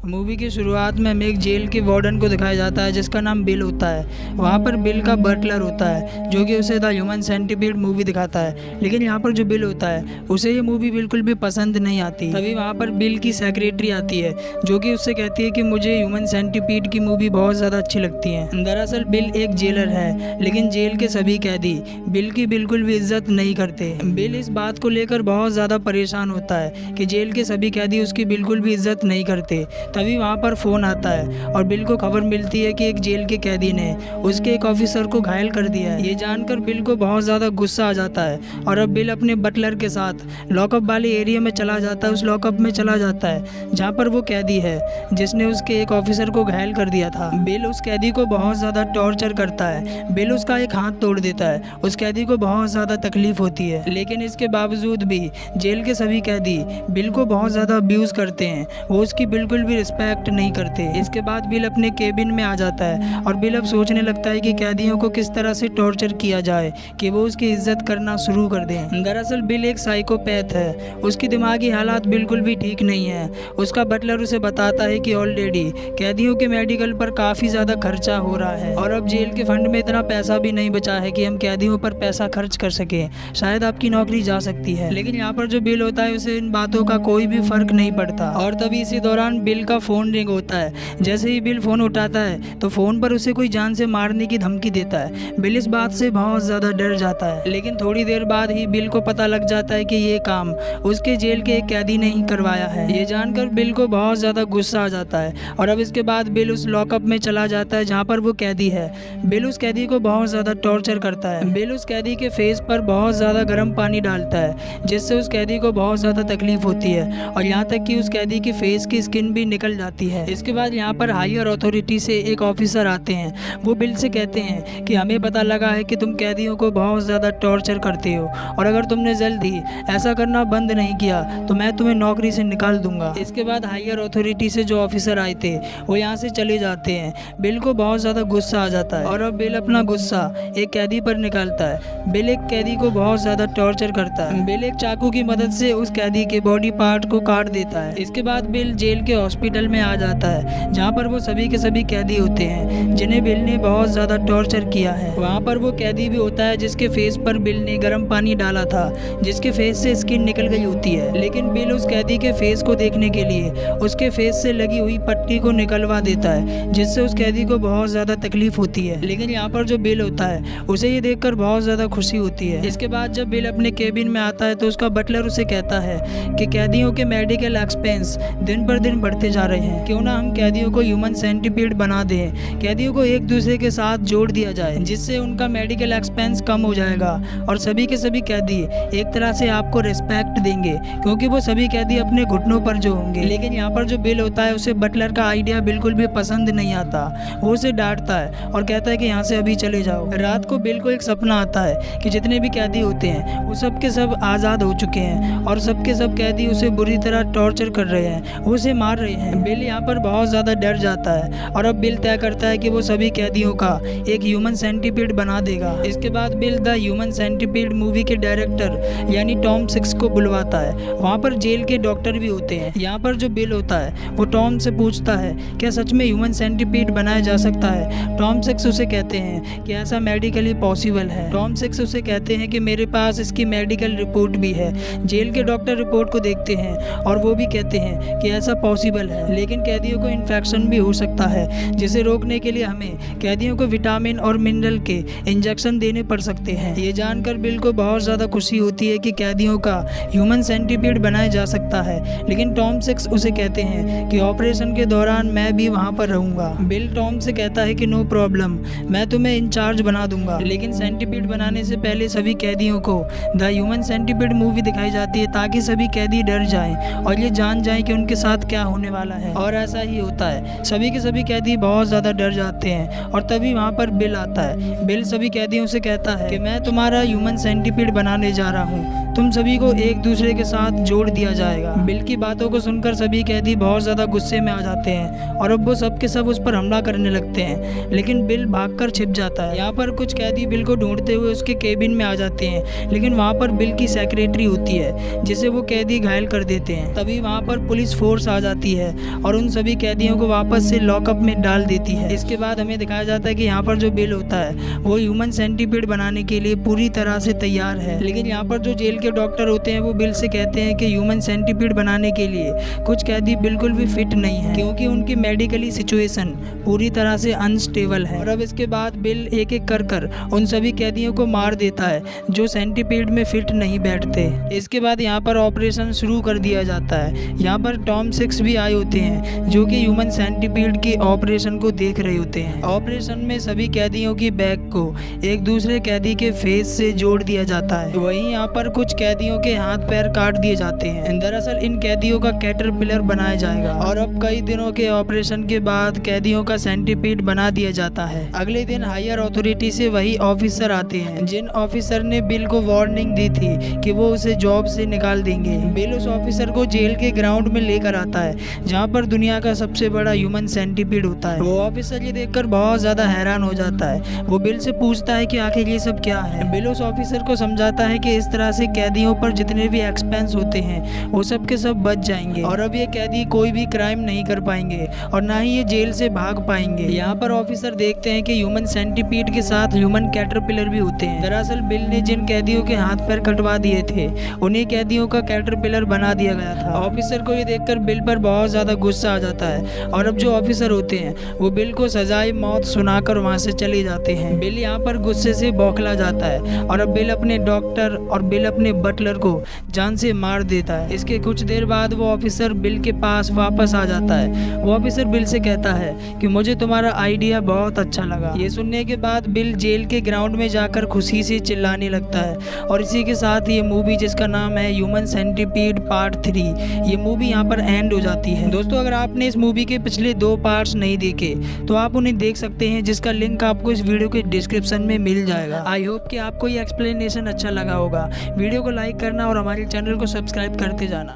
Movie की शुरुआत में हमें एक जेल के वार्डन को दिखाया जाता है जिसका नाम बिल होता है। वहाँ पर बिल का बटलर होता है जो कि उसे द ह्यूमन सेंटीपीड मूवी दिखाता है। लेकिन यहाँ पर जो बिल होता है उसे ये मूवी बिल्कुल भी पसंद नहीं आती। तभी वहाँ पर बिल की सेक्रेटरी आती है जो कि उससे कहती है कि मुझे ह्यूमन सेंटीपीड की मूवी बहुत ज़्यादा अच्छी लगती है। दरअसल बिल एक जेलर है लेकिन जेल के सभी कैदी बिल की बिल्कुल भी इज्जत नहीं करते। बिल इस बात को लेकर बहुत ज़्यादा परेशान होता है कि जेल के सभी कैदी उसकी बिल्कुल भी इज्जत नहीं करते। तभी वहाँ पर फ़ोन आता है और बिल को खबर मिलती है कि एक जेल के कैदी ने उसके एक ऑफिसर को घायल कर दिया है। ये जानकर बिल को बहुत ज़्यादा गुस्सा आ जाता है और अब बिल अपने बटलर के साथ लॉकअप वाले एरिया में चला जाता है। उस लॉकअप में चला जाता है जहाँ पर वो कैदी है जिसने उसके एक ऑफिसर को घायल कर दिया था। बिल उस कैदी को बहुत ज़्यादा टॉर्चर करता है। बिल उसका एक हाथ तोड़ देता है। उस कैदी को बहुत ज़्यादा तकलीफ होती है लेकिन इसके बावजूद भी जेल के सभी कैदी बिल को बहुत ज़्यादा अब्यूज़ करते हैं। वो उसकी बिल्कुल भी रिस्पेक्ट नहीं करते। इसके बाद बिल अपने केबिन में आ जाता है और बिल अब सोचने लगता है कि कैदियों को किस तरह से टॉर्चर किया जाए कि वो उसकी इज्जत करना शुरू कर दें। दरअसल बिल एक साइकोपैथ है। उसकी दिमागी हालात बिल्कुल भी ठीक नहीं है। उसका बटलर उसे बताता है कि ऑलरेडी कैदियों के मेडिकल पर काफ़ी ज़्यादा खर्चा हो रहा है और अब जेल के फंड में इतना पैसा भी नहीं बचा है कि हम कैदियों पर पैसा खर्च कर सकें। शायद आपकी नौकरी जा सकती है। लेकिन यहाँ पर जो बिल होता है उसे इन बातों का कोई भी फर्क नहीं पड़ता। और तभी इसी दौरान बिल का फ़ोन रिंग होता है। जैसे ही बिल फ़ोन उठाता है तो फ़ोन पर उसे कोई जान से मारने की धमकी देता है। बिल इस बात से बहुत ज़्यादा डर जाता है लेकिन थोड़ी देर बाद ही बिल को पता लग जाता है कि ये काम उसके जेल के एक कैदी ने ही करवाया है। ये जानकर बिल को बहुत ज़्यादा गुस्सा आ जाता है और अब इसके बाद बिल उस लॉकअप में चला जाता है जहाँ पर वो कैदी है। बिल उस कैदी को बहुत ज़्यादा टॉर्चर करता है। बिल उस कैदी के फेस पर बहुत ज़्यादा गर्म पानी डालता है जिससे उस कैदी को बहुत ज़्यादा तकलीफ होती है और यहाँ तक कि उस कैदी की फेस की स्किन भी निकल जाती है। इसके बाद यहाँ पर हायर अथॉरिटी से एक ऑफिसर आते हैं। वो बिल से कहते हैं कि हमें पता लगा है कि तुम कैदियों को बहुत ज़्यादा टॉर्चर करते हो और अगर तुमने जल्दी ऐसा करना बंद नहीं किया तो मैं तुम्हें नौकरी से निकाल दूंगा। इसके बाद हायर अथॉरिटी से जो ऑफिसर आए थे वो यहाँ से चले जाते हैं। बिल को बहुत ज़्यादा गुस्सा आ जाता है और अब बिल अपना गुस्सा एक कैदी पर निकालता है। बिल एक कैदी को बहुत ज़्यादा टॉर्चर करता है। बिल एक चाकू की मदद से उस कैदी के बॉडी पार्ट को काट देता है। इसके बाद बिल जेल के हॉस्पिटल में आ जाता है जहाँ पर वो सभी के सभी कैदी होते हैं जिन्हें बिल ने बहुत ज़्यादा टॉर्चर किया है। वहाँ पर वो कैदी भी होता है जिसके फेस पर बिल ने गर्म पानी डाला था जिसके फेस से स्किन निकल गई होती है। लेकिन बिल उस कैदी के फेस को देखने के लिए उसके फेस से लगी हुई पट्टी को निकलवा देता है जिससे उस कैदी को बहुत ज़्यादा तकलीफ होती है। लेकिन यहाँ पर जो बिल होता है उसे ये देखकर बहुत ज़्यादा खुशी होती है। इसके बाद जब बिल अपने केबिन में आता है तो उसका बटलर उसे कहता है कि कैदियों के मेडिकल एक्सपेंस दिन पर दिन बढ़ते जा रहे हैं। क्यों ना हम कैदियों को ह्यूमन सेंटीपीड बना दें। कैदियों को एक दूसरे के साथ जोड़ दिया जाए जिससे उनका मेडिकल एक्सपेंस कम हो जाएगा और सभी के सभी कैदी एक तरह से आपको रिस्पेक्ट देंगे क्योंकि वो सभी कैदी अपने घुटनों पर जो होंगे। लेकिन यहाँ पर जो बिल होता है उसे बटलर का आइडिया बिल्कुल भी पसंद नहीं आता। वो उसे डांटता है और कहता है कि यहाँ से अभी चले जाओ। रात को बिल को एक सपना आता है कि जितने भी कैदी होते हैं वो सब के सब आज़ाद हो चुके हैं और सबके सब कैदी उसे बुरी तरह टॉर्चर कर रहे हैं, वो उसे मार रहे हैं। बिल यहाँ पर बहुत ज़्यादा डर जाता है और अब बिल तय करता है कि वो सभी कैदियों का एक ह्यूमन सेंटीपीड बना देगा। इसके बाद bill the human centipede movie के डायरेक्टर यानी टॉम सिक्स को बुलवाता है। वहाँ पर जेल के डॉक्टर भी होते हैं। यहाँ पर जो बिल होता है वो टॉम से पूछता है क्या सच में ह्यूमन सेंटीपीड बनाया जा सकता है। टॉम सिक्स उसे कहते हैं कि ऐसा मेडिकली पॉसिबल है। टॉम सिक्स उसे कहते हैं कि मेरे पास इसकी मेडिकल रिपोर्ट भी है। जेल के डॉक्टर रिपोर्ट को देखते हैं और वो भी कहते हैं कि ऐसा पॉसिबल है लेकिन कैदियों को इन्फेक्शन भी हो सकता है जिसे रोकने के लिए हमें कैदियों को विटामिन और मिनरल के इंजेक्शन देने पड़ सकते हैं। ये जानकर बिल को बहुत ज़्यादा खुशी होती है कि कैदियों का ह्यूमन सेंटीपीड बनाया जा सकता है। लेकिन टॉम सिक्स उसे कहते हैं कि ऑपरेशन के दौरान मैं भी वहाँ पर रहूँगा। बिल टॉम से कहता है कि नो प्रॉब्लम, मैं तुम्हें इंचार्ज बना दूंगा। लेकिन सेंटीपीड बनाने से पहले सभी कैदियों को द ह्यूमन सेंटीपीड मूवी दिखाई जाती है ताकि सभी कैदी डर जाएं और ये जान जाएं कि उनके साथ क्या होने वाला है। और ऐसा ही होता है। सभी के सभी कैदी बहुत ज़्यादा डर जाते हैं और तभी वहाँ पर बिल आता है। बिल सभी कैदियों से कहता है कि मैं तुम्हारा ह्यूमन सेंटीपीड बनाने जा रहा हूँ, तुम सभी को एक दूसरे के साथ जोड़ दिया जाएगा। बिल की बातों को सुनकर सभी कैदी बहुत ज़्यादा गुस्से में आ जाते हैं और अब वो सब के सब उस पर हमला करने लगते हैं, लेकिन बिल भागकर छिप जाता है। यहाँ पर कुछ कैदी बिल को ढूंढते हुए उसके केबिन में आ जाते हैं, लेकिन वहाँ पर बिल की सेक्रेटरी होती है जिसे वो कैदी घायल कर देते हैं। तभी वहाँ पर पुलिस फोर्स आ जाती है और उन सभी कैदियों को वापस से लॉकअप में डाल देती है। इसके बाद हमें दिखाया जाता है कि यहाँ पर जो बिल होता है वो ह्यूमन सेंटीपीड बनाने के लिए पूरी तरह से तैयार है, लेकिन यहाँ पर जो जेल के डॉक्टर होते हैं वो बिल से कहते हैं कि ह्यूमन सेंटीपीड बनाने के लिए कुछ कैदी बिल्कुल भी फिट नहीं है, क्योंकि उनकी मेडिकली सिचुएशन पूरी तरह से अनस्टेबल है। और अब इसके बाद बिल एक एक कर उन सभी कैदियों को मार देता है जो सेंटीपीड में फिट नहीं बैठते। इसके बाद यहाँ पर ऑपरेशन शुरू कर दिया जाता है। यहाँ पर टॉम सिक्स भी आए होते हैं जो कि ह्यूमन सेंटीपीड की ऑपरेशन को देख रहे होते हैं। ऑपरेशन में सभी कैदियों की बैक को एक दूसरे कैदी के फेस से जोड़ दिया जाता है। वहीं यहाँ पर कुछ कैदियों के हाथ पैर काट दिए जाते हैं। दरअसल इन कैदियों का कैटरपिलर बनाया जाएगा और अब कई दिनों के ऑपरेशन के बाद कैदियों का सेंटीपीड बना दिया जाता है। अगले दिन हायर अथॉरिटी से वही ऑफिसर आते हैं जिन ऑफिसर ने बिल को वार्निंग दी थी कि वो उसे जॉब से निकाल देंगे। बिल उस ऑफिसर को जेल के ग्राउंड में लेकर आता है जहाँ पर दुनिया का सबसे बड़ा ह्यूमन सेंटीपीड होता है। वो ऑफिसर ये देखकर बहुत ज्यादा हैरान हो जाता है। वो बिल से पूछता है कि आखिर ये सब क्या है। बिल उस ऑफिसर को समझाता है कि इस तरह से कैदियों पर जितने भी एक्सपेंस होते हैं वो सब के सब बच जाएंगे और अब ये कैदी कोई भी क्राइम नहीं कर पाएंगे और ना ही ये जेल से भाग पाएंगे। यहाँ पर ऑफिसर देखते हैं कि ह्यूमन सेंटीपीड के साथ ह्यूमन कैटरपिलर भी होते हैं। दरअसल बिल ने जिन कैदियों के हाथ पैर कटवा दिए थे उन्हीं कैदियों का कैटरपिलर बना दिया गया था। ऑफिसर को ये देखकर बिल पर बहुत ज्यादा गुस्सा आ जाता है और अब जो ऑफिसर होते हैं वो बिल को सजाए मौत सुनाकर वहाँ से चले जाते हैं। बिल यहाँ पर गुस्से से बौखला जाता है और अब बिल अपने डॉक्टर और बिल अपने बटलर को जान से मार देता है। इसके कुछ देर बाद वो ऑफिसर बिल के पास वापस आ जाता है। वो ऑफिसर बिल से कहता है कि मुझे तुम्हारा आइडिया बहुत अच्छा लगा। ये सुनने के बाद बिल जेल के ग्राउंड में जाकर खुशी से चिल्लाने लगता है और इसी के साथ ये मूवी जिसका नाम है ह्यूमन सेंटीपीड पार्ट 3 ये मूवी यहाँ पर एंड हो जाती है। दोस्तों अगर आपने इस मूवी के पिछले 2 पार्ट्स नहीं देखे तो आप उन्हें देख सकते हैं जिसका लिंक आपको इस वीडियो के डिस्क्रिप्शन में मिल जाएगा। आई होप कि आपको ये एक्सप्लेनेशन अच्छा लगा होगा। वीडियो को लाइक करना और हमारे चैनल को सब्सक्राइब करते जाना।